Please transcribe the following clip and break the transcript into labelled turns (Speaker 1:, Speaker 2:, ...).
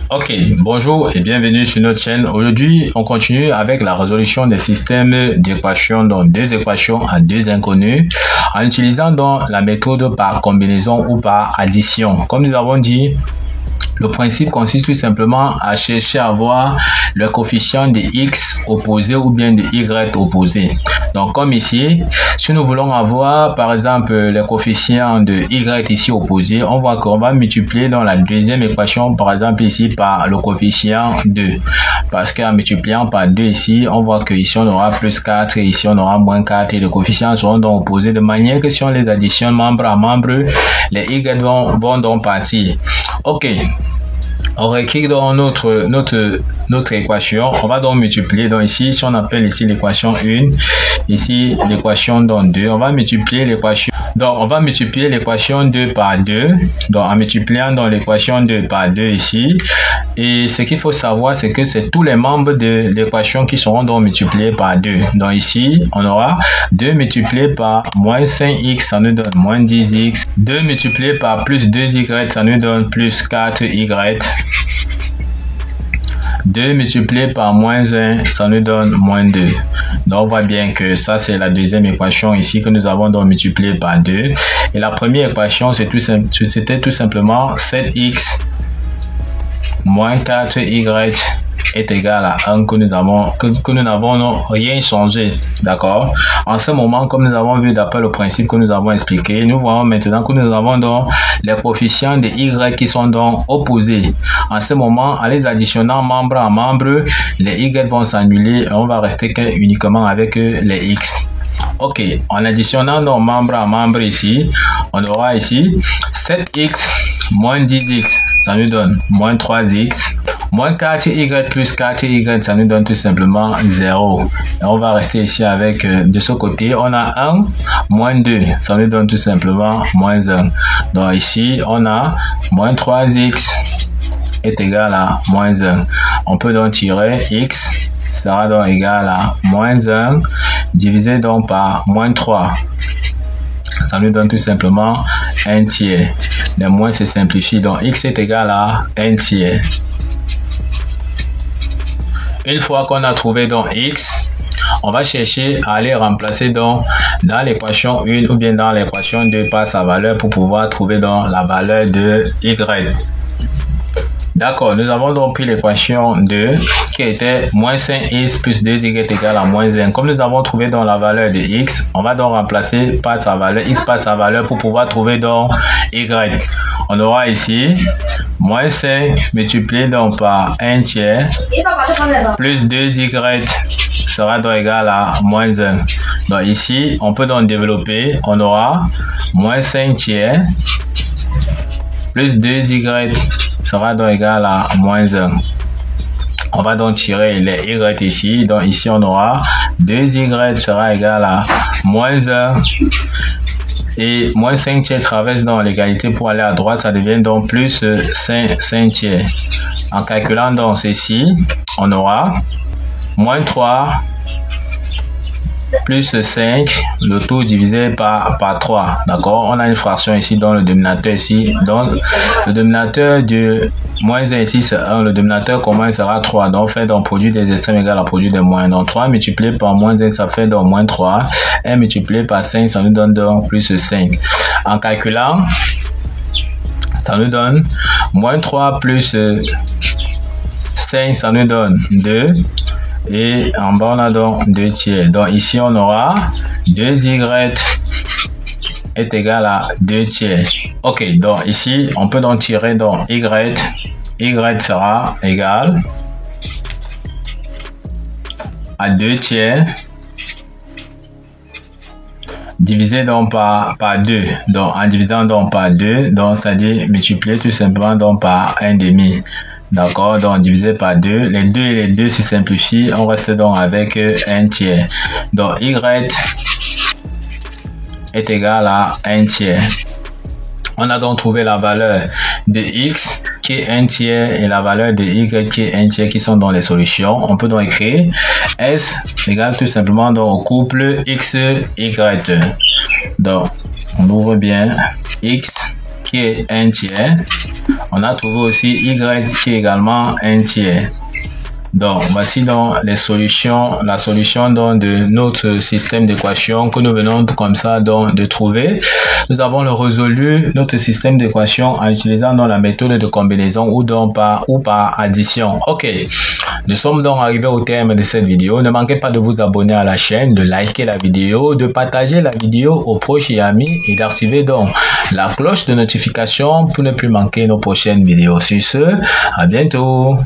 Speaker 1: Ok, bonjour et bienvenue sur notre chaîne. Aujourd'hui, on continue avec la résolution des systèmes d'équations, donc deux équations à deux inconnus, en utilisant donc la méthode par combinaison ou par addition. Comme nous avons dit, le principe consiste tout simplement à chercher à voir le coefficient de x opposé ou bien de y opposé. Donc comme ici, si nous voulons avoir par exemple le coefficient de y ici opposé, on voit qu'on va multiplier dans la deuxième équation par exemple ici par le coefficient 2. Parce qu'en multipliant par 2 ici, on voit que ici on aura plus 4 et ici on aura moins 4 et les coefficients seront donc opposés de manière que si on les additionne membre à membre, les y vont donc partir. Ok. On réécrit donc notre équation. On va donc multiplier. Donc ici, si on appelle ici l'équation 1, ici l'équation donc 2, on va multiplier l'équation. Donc on va multiplier l'équation 2 par 2. Donc en multipliant donc l'équation 2 par 2 ici. Et ce qu'il faut savoir, c'est que c'est tous les membres de l'équation qui seront donc multipliés par 2. Donc ici, on aura 2 multiplié par moins 5x, ça nous donne moins 10x. 2 multiplié par plus 2y, ça nous donne plus 4y. 2 multiplié par moins 1, ça nous donne moins 2. Donc, on voit bien que ça, c'est la deuxième équation ici que nous avons donc multiplié par 2. Et la première équation, c'était tout simplement 7x moins 4y est égal à 1 que nous n'avons rien changé. D'accord? En ce moment, comme nous avons vu d'après le principe que nous avons expliqué, nous voyons maintenant que nous avons donc les coefficients de y qui sont donc opposés. En ce moment, en les additionnant membre à membre, les y vont s'annuler et on va rester uniquement avec les x. Ok, en additionnant donc membre à membre ici, on aura ici 7x moins 10x, ça nous donne moins 3x. Moins 4y plus 4y, ça nous donne tout simplement 0. Et on va rester ici avec, de ce côté, on a 1 moins 2, ça nous donne tout simplement moins 1. Donc ici, on a moins 3x est égal à moins 1. On peut donc tirer x sera donc égal à moins 1 divisé donc par moins 3. Ça nous donne tout simplement 1 tiers. Le moins se simplifie, donc x est égal à 1 tiers. Une fois qu'on a trouvé donc x, on va chercher à aller remplacer donc dans l'équation 1 ou bien dans l'équation 2 par sa valeur pour pouvoir trouver donc la valeur de y. D'accord, nous avons donc pris l'équation 2 qui était moins 5x plus 2y est égal à moins 1. Comme nous avons trouvé donc la valeur de x, on va donc remplacer par sa valeur, x par sa valeur pour pouvoir trouver donc y. On aura ici moins 5 multiplié donc par 1 tiers plus 2y sera donc égal à moins 1. Donc ici, on peut donc développer, on aura moins 5 tiers plus 2y sera donc égal à moins 1. On va donc tirer les y ici. Donc ici, on aura 2y sera égal à moins 1. Et moins 5 tiers traverse dans l'égalité pour aller à droite, ça devient donc plus 5 tiers. En calculant donc ceci, on aura moins 3 plus 5, le tout divisé par 3. D'accord? On a une fraction ici dans le dénominateur ici. Donc, le dénominateur de moins 1 ici, c'est 1. Le dénominateur commun sera 3. Donc, on fait donc produit des extrêmes égal à produit des moins. Donc, 3 multiplié par moins 1, ça fait donc moins 3. 1 multiplié par 5, ça nous donne donc plus 5. En calculant, ça nous donne moins 3 plus 5, ça nous donne 2. Et en bas, on a donc 2 tiers. Donc ici, on aura 2y est égal à 2 tiers. Ok, donc ici, on peut donc tirer donc y. Y sera égal à 2 tiers divisé donc par 2. Donc en divisant donc par 2, donc c'est-à-dire multiplier tout simplement donc par 1 demi. D'accord, donc divisé par 2, les 2 et les 2 se simplifient, on reste donc avec 1 tiers. Donc y est égal à 1 tiers. On a donc trouvé la valeur de x qui est 1 tiers et la valeur de y qui est 1 tiers qui sont dans les solutions. On peut donc écrire S égale tout simplement donc au couple x, y. Donc on ouvre bien x qui est 1 tiers. On a trouvé aussi y qui est également 1 tiers. Donc, voici donc la solution donc de notre système d'équation que nous venons comme ça donc de trouver. Nous avons résolu notre système d'équation en utilisant donc la méthode de combinaison ou par addition. Ok, nous sommes donc arrivés au terme de cette vidéo. Ne manquez pas de vous abonner à la chaîne, de liker la vidéo, de partager la vidéo aux proches et amis et d'activer donc la cloche de notification pour ne plus manquer nos prochaines vidéos. Sur ce, à bientôt.